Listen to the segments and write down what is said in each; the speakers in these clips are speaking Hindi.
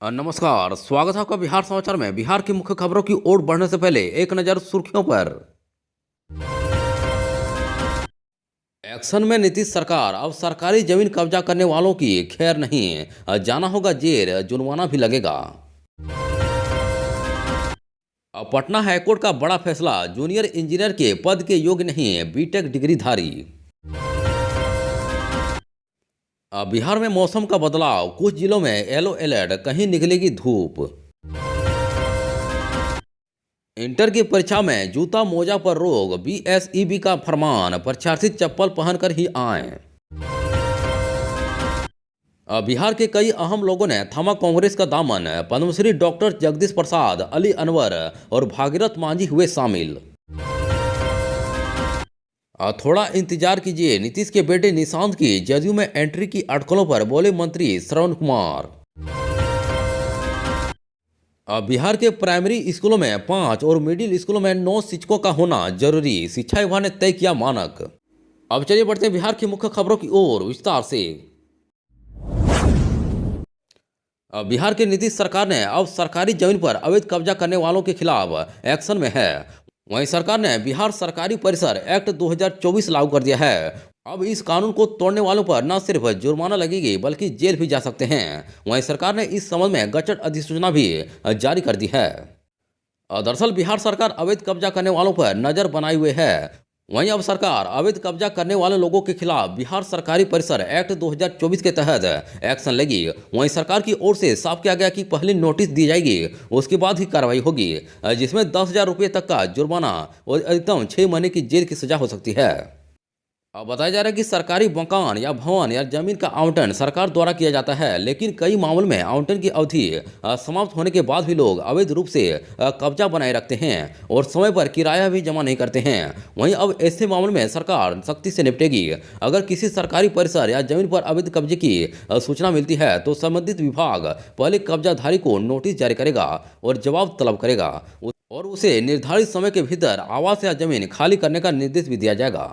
नमस्कार, स्वागत है आपका बिहार समाचार में। बिहार की मुख्य खबरों की ओर बढ़ने से पहले एक नज़र सुर्खियों पर। एक्शन में नीतीश सरकार, अब सरकारी जमीन कब्जा करने वालों की खैर नहीं, जाना होगा जेल, जुर्माना भी लगेगा। अब पटना हाईकोर्ट का बड़ा फैसला, जूनियर इंजीनियर के पद के योग्य नहीं, बीटेक डिग्रीधारी। अब बिहार में मौसम का बदलाव, कुछ जिलों में येलो अलर्ट, कहीं निकलेगी धूप। इंटर की परीक्षा में जूता मोजा पर रोक, बीएसईबी का फरमान, परीक्षार्थी चप्पल पहनकर ही आए। बिहार के कई अहम लोगों ने थामा कांग्रेस का दामन, पद्मश्री डॉक्टर जगदीश प्रसाद, अली अनवर और भागीरथ मांझी हुए शामिल। थोड़ा इंतजार कीजिए, नीतीश के बेटे निशांत की जदयू में एंट्री की अटकलों पर बोले मंत्री श्रवण कुमार। बिहार के प्राइमरी स्कूलों में 5 और मिडिल स्कूलों में 9 शिक्षकों का होना जरूरी, शिक्षा विभाग ने तय किया मानक। अब चलिए बढ़ते हैं बिहार की मुख्य खबरों की ओर विस्तार से। बिहार की नीतीश सरकार ने अब सरकारी जमीन पर अवैध कब्जा करने वालों के खिलाफ एक्शन में है। वहीं सरकार ने बिहार सरकारी परिसर एक्ट 2024 लागू कर दिया है। अब इस कानून को तोड़ने वालों पर न सिर्फ जुर्माना लगेगी बल्कि जेल भी जा सकते हैं। वहीं सरकार ने इस संबंध में गजट अधिसूचना भी जारी कर दी है। दरअसल बिहार सरकार अवैध कब्जा करने वालों पर नजर बनाए हुए है। वहीं अब सरकार अवैध कब्जा करने वाले लोगों के खिलाफ बिहार सरकारी परिसर एक्ट 2024 के तहत एक्शन लेगी। वहीं सरकार की ओर से साफ किया गया कि पहले नोटिस दी जाएगी, उसके बाद ही कार्रवाई होगी, जिसमें 10,000 रुपये तक का जुर्माना और अधिकतम 6 महीने की जेल की सजा हो सकती है। अब बताया जा रहा है कि सरकारी मकान या भवन या जमीन का आवंटन सरकार द्वारा किया जाता है, लेकिन कई मामलों में आवंटन की अवधि समाप्त होने के बाद भी लोग अवैध रूप से कब्जा बनाए रखते हैं और समय पर किराया भी जमा नहीं करते हैं। वहीं अब ऐसे मामलों में सरकार सख्ती से निपटेगी। अगर किसी सरकारी परिसर या जमीन पर अवैध कब्जे की सूचना मिलती है तो संबंधित विभाग पहले कब्जाधारी को नोटिस जारी करेगा और जवाब तलब करेगा और उसे निर्धारित समय के भीतर आवास या जमीन खाली करने का निर्देश भी दिया जाएगा।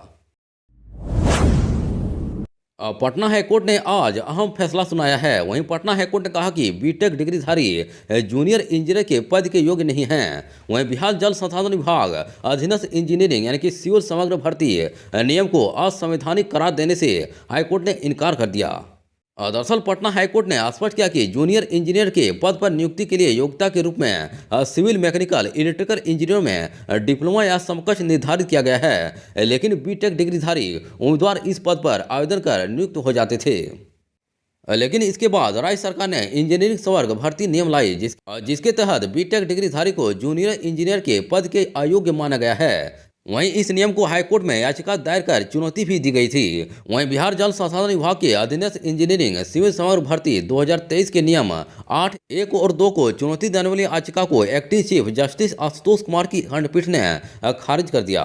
पटना हाईकोर्ट ने आज अहम फैसला सुनाया है। वहीं पटना हाईकोर्ट ने कहा कि बीटेक डिग्रीधारी जूनियर इंजीनियर के पद के योग्य नहीं हैं। वहीं बिहार जल संसाधन विभाग अधीनस्थ इंजीनियरिंग यानी कि सिविल समग्र भर्ती नियम को असंवैधानिक करार देने से हाईकोर्ट ने इनकार कर दिया। दरअसल पटना हाईकोर्ट ने स्पष्ट किया कि जूनियर इंजीनियर के पद पर नियुक्ति के लिए योग्यता के रूप में सिविल, मैकेनिकल, इलेक्ट्रिकल इंजीनियर में डिप्लोमा या समकक्ष निर्धारित किया गया है, लेकिन बीटेक डिग्रीधारी उम्मीदवार इस पद पर आवेदन कर नियुक्त हो जाते थे। लेकिन इसके बाद राज्य सरकार ने इंजीनियरिंग संवर्ग भर्ती नियम लाई, जिसके तहत बीटेक डिग्रीधारी को जूनियर इंजीनियर के पद के अयोग्य माना गया है। वहीं इस नियम को हाईकोर्ट में याचिका दायर कर चुनौती भी दी गई थी। वहीं बिहार जल संसाधन विभाग के अधीनस्थ इंजीनियरिंग सिविल समग्र भर्ती 2023 के नियम 8, 1 और 2 को चुनौती देने वाली याचिका को acting chief justice Ashutosh Kumar की खंडपीठ ने खारिज कर दिया।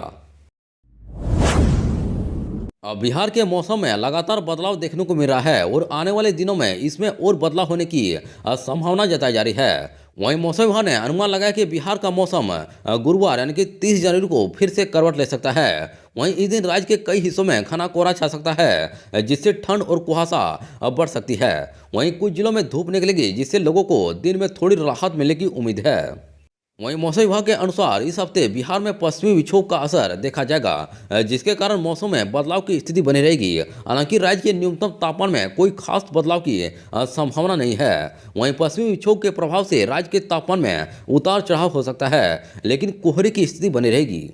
अब बिहार के मौसम में लगातार बदलाव देखने को मिल रहा है और आने वाले दिनों में इसमें और बदलाव होने की संभावना जताई जा रही है। वहीं मौसम विभाग ने अनुमान लगाया कि बिहार का मौसम गुरुवार यानी कि 30 जनवरी को फिर से करवट ले सकता है। वहीं इस दिन राज्य के कई हिस्सों में घना कोहरा छा सकता है, जिससे ठंड और कुहासा बढ़ सकती है। वहीं कुछ जिलों में धूप निकलेगी, जिससे लोगों को दिन में थोड़ी राहत मिलने की उम्मीद है। वहीं मौसम विभाग के अनुसार इस हफ्ते बिहार में पश्चिमी विक्षोभ का असर देखा जाएगा, जिसके कारण मौसम में बदलाव की स्थिति बनी रहेगी। हालांकि राज्य के न्यूनतम तापमान में कोई खास बदलाव की संभावना नहीं है। वहीं पश्चिमी विक्षोभ के प्रभाव से राज्य के तापमान में उतार चढ़ाव हो सकता है, लेकिन कोहरे की स्थिति बनी रहेगी।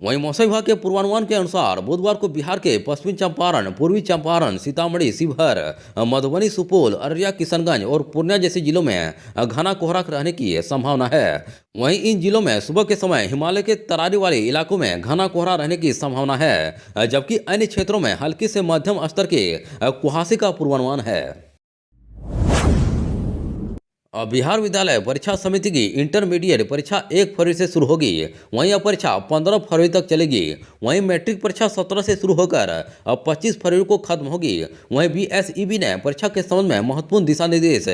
वहीं मौसम विभाग के पूर्वानुमान के अनुसार बुधवार को बिहार के पश्चिमी चंपारण, पूर्वी चंपारण, सीतामढ़ी, शिवहर, मधुबनी, सुपौल, अररिया, किशनगंज और पूर्णिया जैसे जिलों में घना कोहरा रहने की संभावना है। वहीं इन जिलों में सुबह के समय हिमालय के तरारी वाले इलाकों में घना कोहरा रहने की संभावना है, जबकि अन्य क्षेत्रों में हल्की से मध्यम स्तर के कुहासे का पूर्वानुमान है। बिहार विद्यालय परीक्षा समिति की इंटरमीडिएट परीक्षा 1 फरवरी से शुरू होगी। वहीं यह परीक्षा 15 फरवरी तक चलेगी। वहीं मैट्रिक परीक्षा 17 से शुरू होकर 25 फरवरी को खत्म होगी। वहीं बीएसईबी ने परीक्षा के संबंध में महत्वपूर्ण दिशा निर्देश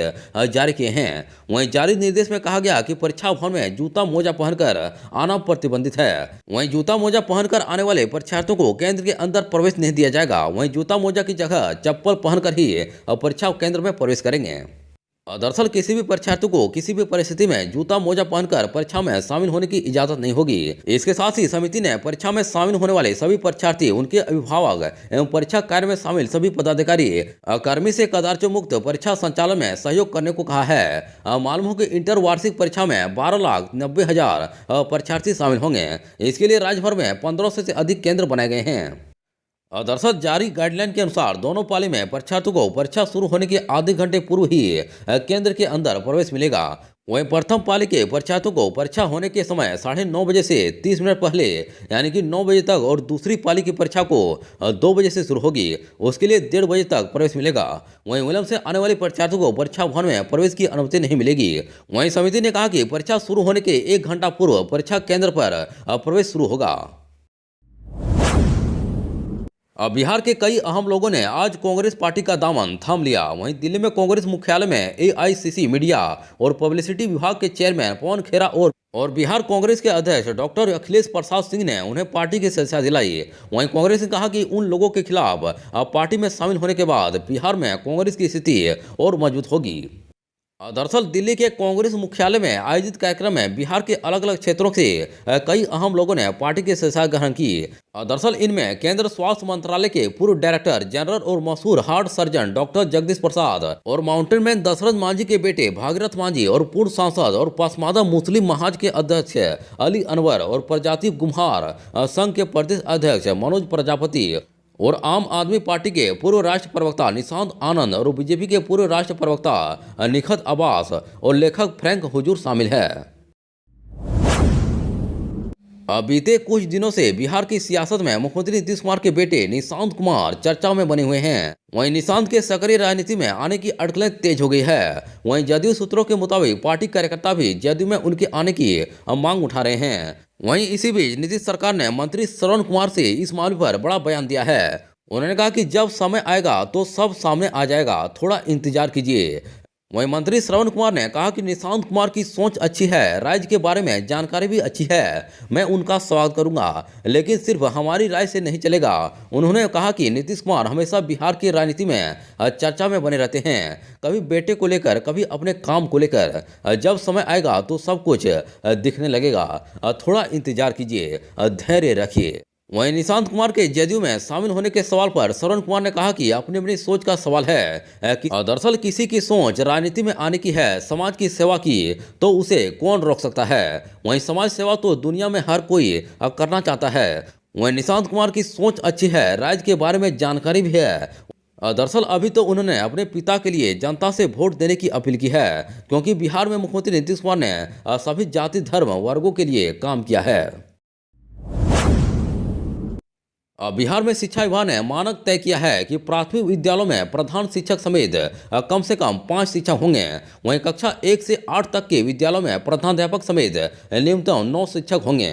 जारी किए हैं। वहीं जारी निर्देश में कहा गया कि परीक्षा भवन में जूता मोजा पहनकर आना प्रतिबंधित है। वहीं जूता मोजा पहनकर आने वाले परीक्षार्थियों को केंद्र के अंदर प्रवेश नहीं दिया जाएगा। वहीं जूता मोजा की जगह चप्पल पहनकर ही परीक्षा केंद्र में प्रवेश करेंगे। दरअसल किसी भी परीक्षार्थी को किसी भी परिस्थिति में जूता मोजा पहनकर परीक्षा में शामिल होने की इजाजत नहीं होगी। इसके साथ ही समिति ने परीक्षा में शामिल होने वाले सभी परीक्षार्थी, उनके अभिभावक एवं परीक्षा कार्य में शामिल सभी पदाधिकारी कर्मी से कदाचार मुक्त परीक्षा संचालन में सहयोग करने को कहा है। मालूम हो कि इंटर वार्षिक परीक्षा में 12,90,000 परीक्षार्थी शामिल होंगे। इसके लिए राज्य भर में 1500 से अधिक केंद्र बनाए गए हैं। दरअसल जारी गाइडलाइन के अनुसार दोनों पाली में परीक्षार्थियों को परीक्षा शुरू होने के आधे घंटे पूर्व ही केंद्र के अंदर प्रवेश मिलेगा। वहीं प्रथम पाली के परीक्षार्थियों को परीक्षा होने के समय 9:30 बजे से 30 मिनट पहले यानी कि 9 बजे तक, और दूसरी पाली की परीक्षा को 2 बजे से शुरू होगी, उसके लिए 1:30 बजे तक प्रवेश मिलेगा। वहीं विलंब से आने वाले परीक्षार्थियों को परीक्षा भवन में प्रवेश की अनुमति नहीं मिलेगी। वहीं समिति ने कहा कि परीक्षा शुरू होने के 1 घंटा पूर्व परीक्षा केंद्र पर प्रवेश शुरू होगा। अब बिहार के कई अहम लोगों ने आज कांग्रेस पार्टी का दामन थाम लिया। वहीं दिल्ली में कांग्रेस मुख्यालय में एआईसीसी मीडिया और पब्लिसिटी विभाग के चेयरमैन पवन खेरा और बिहार कांग्रेस के अध्यक्ष डॉक्टर अखिलेश प्रसाद सिंह ने उन्हें पार्टी की सदस्यता दिलाई। वहीं कांग्रेस ने कहा कि उन लोगों के खिलाफ अब पार्टी में शामिल होने के बाद बिहार में कांग्रेस की स्थिति और मजबूत होगी। दरअसल दिल्ली के कांग्रेस मुख्यालय में आयोजित कार्यक्रम में बिहार के अलग अलग क्षेत्रों से कई अहम लोगों ने पार्टी की सदस्यता ग्रहण की। दरअसल इनमें केंद्र स्वास्थ्य मंत्रालय के पूर्व डायरेक्टर जनरल और मशहूर heart surgeon doctor Jagdish Prasad और माउंटेन मैन दशरथ मांझी के बेटे भागीरथ मांझी और पूर्व सांसद और पसमादा मुस्लिम महाज के अध्यक्ष अली अनवर और प्रजाति गुम्हार संघ के प्रदेश अध्यक्ष मनोज प्रजापति और आम आदमी पार्टी के पूर्व राष्ट्र प्रवक्ता निशांत आनंद और बीजेपी के पूर्व राष्ट्र प्रवक्ता निखत अब्बास और लेखक फ्रैंक हुजूर शामिल है। बीते कुछ दिनों से बिहार की सियासत में मुख्यमंत्री नीतीश कुमार के बेटे निशांत कुमार चर्चा में बने हुए हैं। वहीं निशांत के सक्रिय राजनीति में आने की अटकलें तेज हो गई है। वहीं जदयू सूत्रों के मुताबिक पार्टी कार्यकर्ता भी जदयू में उनके आने की मांग उठा रहे हैं। वहीं इसी बीच नीतीश सरकार ने मंत्री श्रवण कुमार से इस मामले पर बड़ा बयान दिया है। उन्होंने कहा कि जब समय आएगा तो सब सामने आ जाएगा, थोड़ा इंतजार कीजिए। वहीं मंत्री श्रवण कुमार ने कहा कि निशांत कुमार की सोच अच्छी है, राज्य के बारे में जानकारी भी अच्छी है, मैं उनका स्वागत करूंगा, लेकिन सिर्फ हमारी राय से नहीं चलेगा। उन्होंने कहा कि नीतीश कुमार हमेशा बिहार की राजनीति में चर्चा में बने रहते हैं, कभी बेटे को लेकर, कभी अपने काम को लेकर। जब समय आएगा तो सब कुछ दिखने लगेगा, थोड़ा इंतजार कीजिए, धैर्य रखिए। वहीं निशांत कुमार के जदयू में शामिल होने के सवाल पर श्रवण कुमार ने कहा कि अपनी अपनी सोच का सवाल है कि दरअसल किसी की सोच राजनीति में आने की है समाज की सेवा की, तो उसे कौन रोक सकता है। वहीं समाज सेवा तो दुनिया में हर कोई करना चाहता है। वहीं निशांत कुमार की सोच अच्छी है, राज्य के बारे में जानकारी भी है। दरअसल अभी तो उन्होंने अपने पिता के लिए जनता से वोट देने की अपील की है, क्योंकि बिहार में मुख्यमंत्री नीतीश कुमार ने सभी जाति धर्म वर्गों के लिए काम किया है। बिहार में शिक्षा विभाग ने मानक तय किया है कि प्राथमिक विद्यालयों में प्रधान शिक्षक समेत कम से कम 5 शिक्षक होंगे। वहीं कक्षा 1 से 8 तक के विद्यालयों में प्रधानाध्यापक समेत न्यूनतम 9 शिक्षक होंगे।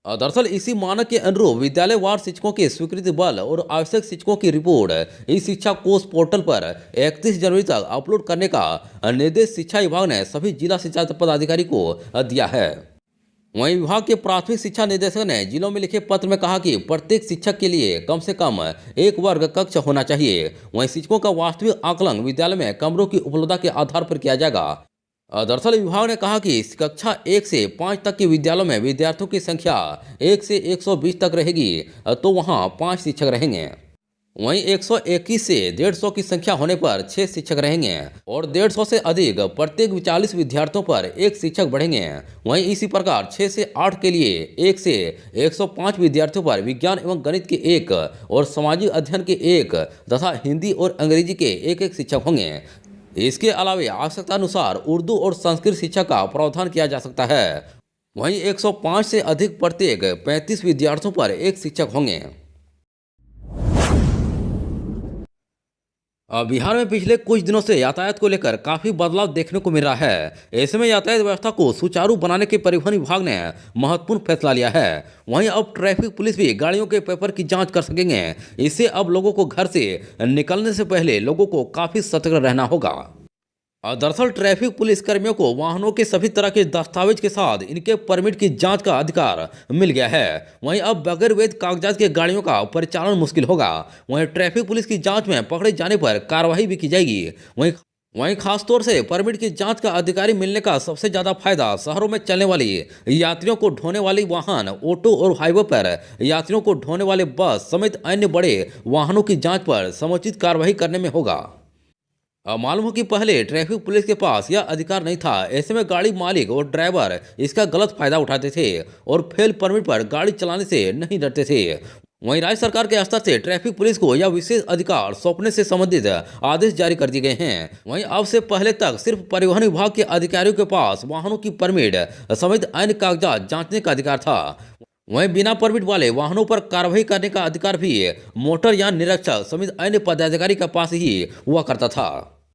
दरअसल इसी मानक के अनुरूप विद्यालय वार शिक्षकों के स्वीकृति बल और आवश्यक शिक्षकों की रिपोर्ट इस शिक्षा कोष पोर्टल पर 31 जनवरी तक अपलोड करने का निर्देश शिक्षा विभाग ने सभी जिला शिक्षा पदाधिकारी को दिया है। वहीं विभाग के प्राथमिक शिक्षा निदेशक ने जिलों में लिखे पत्र में कहा कि प्रत्येक शिक्षक के लिए कम से कम 1 वर्ग कक्ष होना चाहिए। वहीं शिक्षकों का वास्तविक आकलन विद्यालय में कमरों की उपलब्धता के आधार पर किया जाएगा। दरअसल विभाग ने कहा कि कक्षा 1 से 5 तक के विद्यालयों में विद्यार्थियों की संख्या 1 से 120 तक रहेगी, तो वहां 5 शिक्षक रहेंगे। वहीं 121 से 150 की संख्या होने पर 6 शिक्षक रहेंगे और 150 से अधिक प्रत्येक 40 विद्यार्थियों पर 1 शिक्षक बढ़ेंगे। वहीं इसी प्रकार 6 से 8 के लिए 1 से 105 विद्यार्थियों पर विज्ञान एवं गणित के 1 और सामाजिक अध्ययन के 1 तथा हिंदी और अंग्रेजी के 1 शिक्षक होंगे। इसके अलावा आवश्यकतानुसार उर्दू और संस्कृत शिक्षा का प्रावधान किया जा सकता है। वहीं 105 से अधिक प्रत्येक 35 विद्यार्थियों पर 1 शिक्षक होंगे। बिहार में पिछले कुछ दिनों से यातायात को लेकर काफी बदलाव देखने को मिल रहा है। ऐसे में यातायात व्यवस्था को सुचारू बनाने के परिवहन विभाग ने महत्वपूर्ण फैसला लिया है। वहीं अब ट्रैफिक पुलिस भी गाड़ियों के पेपर की जांच कर सकेंगे। इससे अब लोगों को घर से निकलने से पहले लोगों को काफी सतर्क रहना होगा। दरअसल ट्रैफिक पुलिस कर्मियों को वाहनों के सभी तरह के दस्तावेज के साथ इनके परमिट की जांच का अधिकार मिल गया है। वहीं अब बगैर वैध कागजात के गाड़ियों का परिचालन मुश्किल होगा। वहीं ट्रैफिक पुलिस की जांच में पकड़े जाने पर कार्रवाई भी की जाएगी। वहीं खासतौर से परमिट की जांच का अधिकारी मिलने का सबसे ज्यादा फायदा शहरों में चलने वाली यात्रियों को ढोने वाली वाहन, ऑटो और हाईवे पर यात्रियों को ढोने वाले बस समेत अन्य बड़े वाहनों की जांच पर समुचित कार्रवाई करने में होगा। अब मालूम हो कि पहले ट्रैफिक पुलिस के पास यह अधिकार नहीं था। ऐसे में गाड़ी मालिक और ड्राइवर इसका गलत फायदा उठाते थे और फेल परमिट पर गाड़ी चलाने से नहीं डरते थे। वहीं राज्य सरकार के स्तर से ट्रैफिक पुलिस को यह विशेष अधिकार सौंपने से संबंधित आदेश जारी कर दिए गए हैं। वहीं अब से पहले तक सिर्फ परिवहन विभाग के अधिकारियों के पास वाहनों की परमिट समेत अन्य कागजात जांचने का अधिकार था। वहीं बिना परमिट वाले वाहनों पर कार्रवाई करने का अधिकार भी मोटर यान निरीक्षक समेत अन्य पदाधिकारी के पास ही हुआ करता था।